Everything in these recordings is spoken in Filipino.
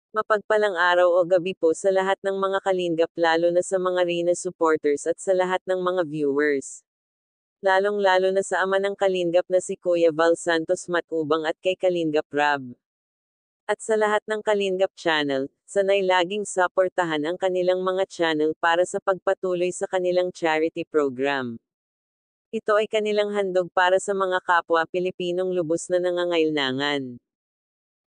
Mapagpalang araw o gabi po sa lahat ng mga kalingap lalo na sa mga Rina supporters at sa lahat ng mga viewers. Lalong-lalo na sa ama ng kalingap na si Kuya Val Santos Matubang at kay Kalingap Rab. At sa lahat ng Kalingap channel, sanay laging suportahan ang kanilang mga channel para sa pagpatuloy sa kanilang charity program. Ito ay kanilang handog para sa mga kapwa Pilipinong lubos na nangangailangan.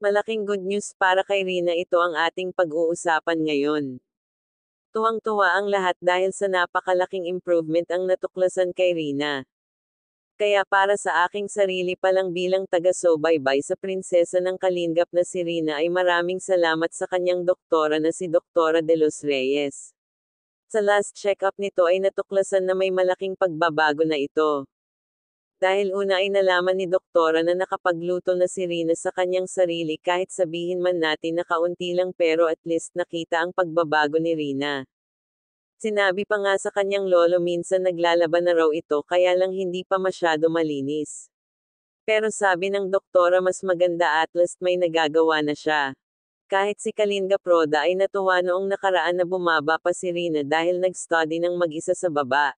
Malaking good news para kay Rina, ito ang ating pag-uusapan ngayon. Tuwang-tuwa ang lahat dahil sa napakalaking improvement ang natuklasan kay Rina. Kaya para sa aking sarili pa lang bilang taga-subaybay sa prinsesa ng Kalingap na si Rina ay maraming salamat sa kanyang doktora na si Doktora De Los Reyes. Sa last check-up nito ay natuklasan na may malaking pagbabago na ito. Dahil una ay nalaman ni Doktora na nakapagluto na si Rina sa kanyang sarili, kahit sabihin man natin na kaunti lang, pero at least nakita ang pagbabago ni Rina. Sinabi pa nga sa kanyang lolo minsan naglalaban na raw ito kaya lang hindi pa masyado malinis. Pero sabi ng doktora mas maganda at least may nagagawa na siya. Kahit si Kalinga Proda ay natuwa noong nakaraan na bumaba pa si Rina dahil nag-study ng mag-isa sa baba.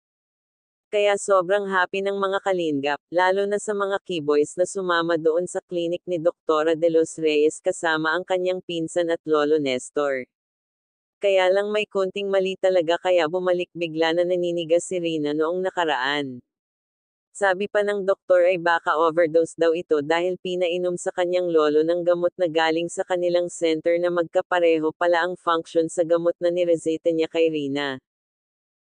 Kaya sobrang happy ng mga kalingap, lalo na sa mga keyboys na sumama doon sa klinik ni Doktora De Los Reyes kasama ang kanyang pinsan at Lolo Nestor. Kaya lang may konting mali talaga kaya bumalik bigla na naninigas si Rina noong nakaraan. Sabi pa ng doktor ay baka overdose daw ito dahil pinainom sa kanyang lolo ng gamot na galing sa kanilang center na magkapareho pala ang function sa gamot na nireseta niya kay Rina.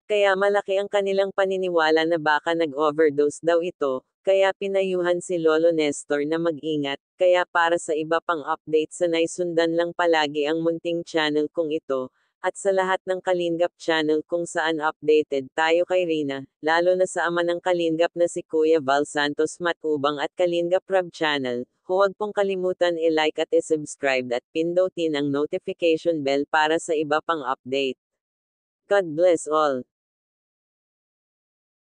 Kaya malaki ang kanilang paniniwala na baka nag-overdose daw ito, kaya pinayuhan si Lolo Nestor na mag-ingat, kaya para sa iba pang update sanay sundan lang palagi ang munting channel kong ito, at sa lahat ng Kalingap channel kung saan updated tayo kay Rina, lalo na sa ama ng Kalingap na si Kuya Val Santos Matubang at Kalingap Rab channel, huwag pong kalimutan i-like at i-subscribe at pindutin ang notification bell para sa iba pang update. God bless all.